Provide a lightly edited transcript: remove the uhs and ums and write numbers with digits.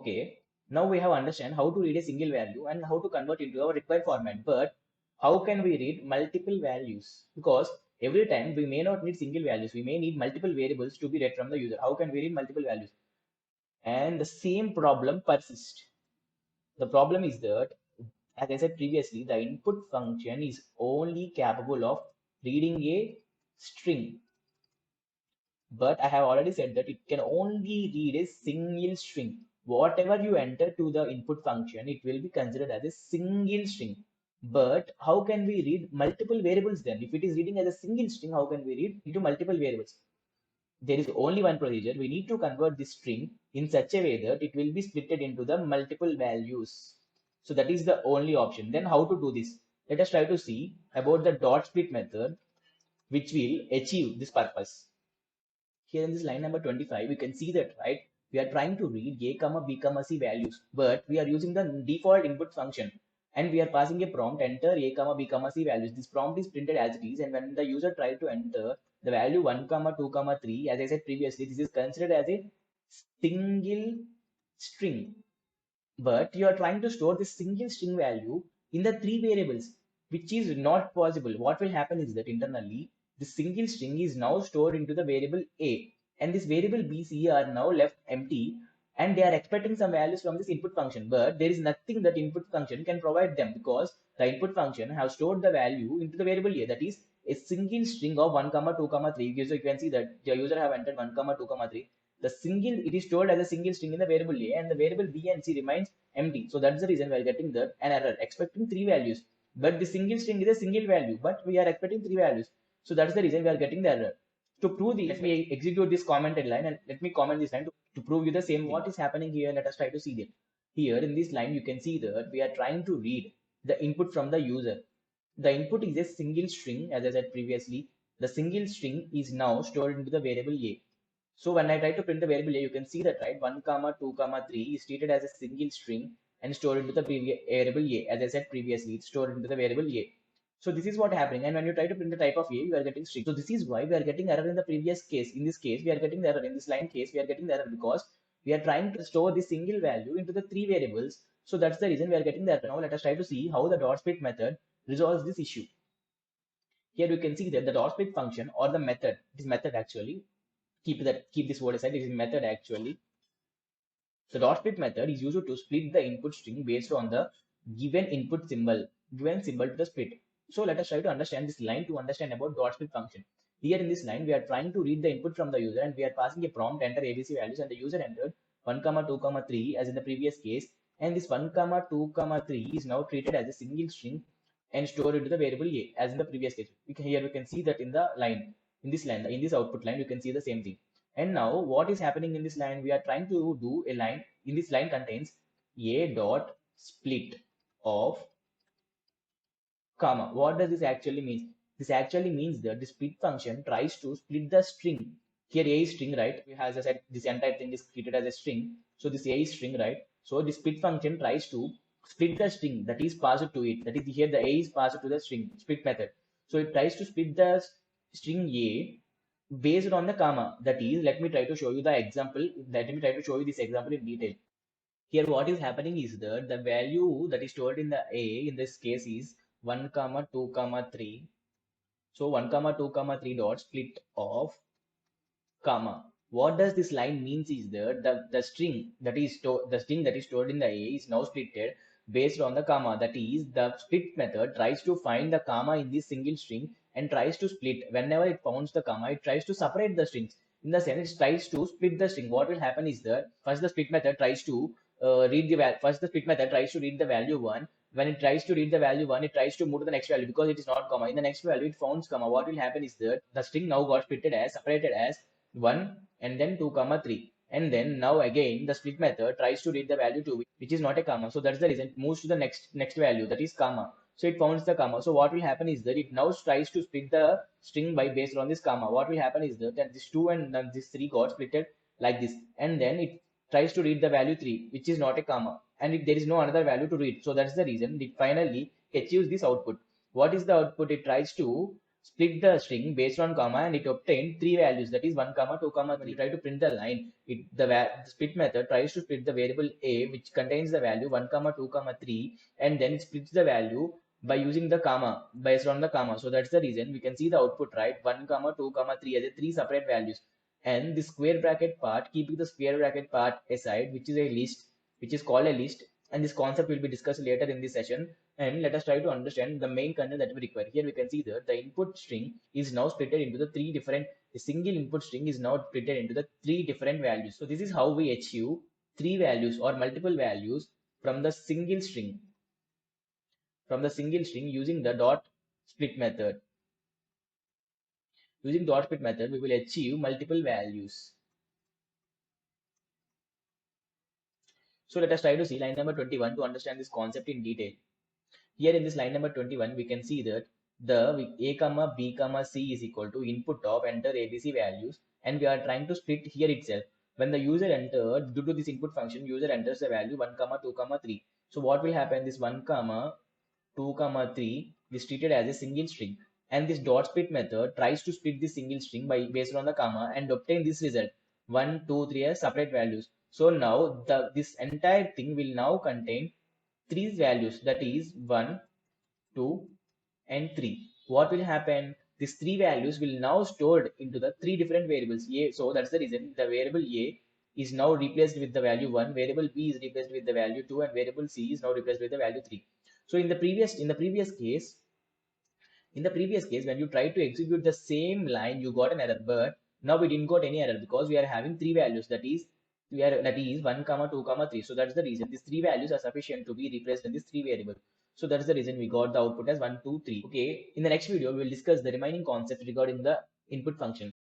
Okay, now we have understand how to read a single value and how to convert into our required format. But how can we read multiple values? Because every time we may not need single values, we may need multiple variables to be read from the user. How can we read multiple values? And the same problem persists. The problem is that, as I said previously, the input function is only capable of reading a string. But I have already said that it can only read a single string. Whatever you enter to the input function, it will be considered as a single string. But how can we read multiple variables then? If it is reading as a single string, how can we read into multiple variables? There is only one procedure. We need to convert this string in such a way that it will be splitted into the multiple values. So that is the only option. Then how to do this? Let us try to see about the dot split method, which will achieve this purpose. Here in this line number 25, we can see that, right? We are trying to read a comma b comma c values, but we are using the default input function and we are passing a prompt, enter a comma b comma c values. This prompt is printed as it is, and when the user tries to enter the value 1 comma 2 comma 3, as I said previously, this is considered as a single string. But you are trying to store this single string value in the three variables, which is not possible. What will happen is that internally the single string is now stored into the variable a, and this variable b, c are now left empty, and they are expecting some values from this input function, but there is nothing that input function can provide them, because the input function has stored the value into the variable a, that is a single string of 1 comma 2 comma 3. So you can see that the user have entered 1 comma 2 comma 3. The single, it is stored as a single string in the variable a, and the variable b and c remains empty. So that's the reason we are getting an error, expecting three values. But the single string is a single value, but we are expecting three values. So that's the reason we are getting the error. To prove this, let me execute this commented line and let me comment this line to prove you the same thing. What is happening here? Let us try to see that. Here in this line, you can see that we are trying to read the input from the user. The input is a single string, as I said previously. The single string is now stored into the variable a. So when I try to print the variable a, you can see that, right? 1 comma 2 comma 3 is treated as a single string and stored into the variable a. As I said previously, it's stored into the variable a. So this is what happening. And when you try to print the type of a, you are getting string. So this is why we are getting error in the previous case. In this case, we are getting the error. In this line case, we are getting the error because we are trying to store this single value into the three variables. So that's the reason we are getting the error. Now let us try to see how the dot split method resolves this issue. Here we can see that the dot split function, or the method, this method actually, keep this word aside, it is method actually. The dot split method is used to split the input string based on the given input symbol, given symbol to the split. So let us try to understand this line to understand about dot split function. Here in this line, we are trying to read the input from the user and we are passing a prompt, enter ABC values, and the user entered 1 comma 2 comma 3 as in the previous case, and this 1 comma 2 comma 3 is now treated as a single string and stored into the variable a as in the previous case. Here we can see that in the line, in this output line, you can see the same thing. And now what is happening in this line? We are trying to do a line. In this line contains a dot split of comma. What does this actually mean? This actually means that the split function tries to split the string. Here a is string, right? As I said, this entire thing is treated as a string. So this a is string, right? So the split function tries to split the string that is passed to it. That is, here the a is passed to the string, split method. So it tries to split the string a based on the comma. That is, let me try to show you the example. Let me try to show you this example in detail. Here what is happening is that the value that is stored in the a in this case is 1 comma 2 comma 3. So 1 comma 2 comma 3 dot split of comma. What does this line means is that the string that is stored in the a is now splitted based on the comma. That is, the split method tries to find the comma in this single string and tries to split. Whenever it finds the comma, it tries to separate the strings. In the sense, it tries to split the string. What will happen is that first the split method tries to read the value 1. When it tries to read the value 1, it tries to move to the next value because it is not comma. In the next value, it finds comma. What will happen is that the string now got separated as 1 and then 2 comma 3, and then now again the split method tries to read the value 2, which is not a comma. So that's the reason it moves to the next value, that is comma. So it finds the comma. So what will happen is that it now tries to split the string by based on this comma. What will happen is that this 2 and then this 3 got splitted like this, and then it tries to read the value 3, which is not a comma, and there is no another value to read. So that's the reason it finally achieves this output. What is the output? It tries to split the string based on comma and it obtained three values, that is 1 comma 2 comma 3. When you try to print the line, the split method tries to split the variable a which contains the value 1 comma 2 comma 3, and then it splits the value by using the comma based on the comma. So that's the reason we can see the output, right? 1 comma 2 comma 3 as a three separate values, and the square bracket part, keeping the square bracket part aside, which is a list, which is called a list, and this concept will be discussed later in this session. And let us try to understand the main content that we require. Here we can see that the input string is now split into the three different, a single input string is now split into the three different values. So this is how we achieve three values or multiple values from the single string, using the dot split method. Using dot split method, we will achieve multiple values. So let us try to see line number 21 to understand this concept in detail. Here in this line number 21, we can see that the a comma b comma c is equal to input of enter abc values, and we are trying to split here itself. When the user entered, due to this input function, user enters the value 1 comma 2 comma 3. So what will happen? This 1 comma 2 comma 3 is treated as a single string, and this dot split method tries to split this single string by based on the comma and obtain this result 1 2 3 as separate values. So now this entire thing will now contain three values, that is 1 2 and 3. What will happen? These three values will now stored into the three different variables a. So that's the reason the variable a is now replaced with the value 1, variable b is replaced with the value 2, and variable c is now replaced with the value 3. So in the previous case, when you try to execute the same line, you got an error, but now we didn't got any error because we are having three values, that is 1 comma 2 comma 3. So that's the reason these three values are sufficient to be replaced in these three variables. So that's the reason we got the output as 1 2 3. Okay, in the next video we will discuss the remaining concepts regarding the input function.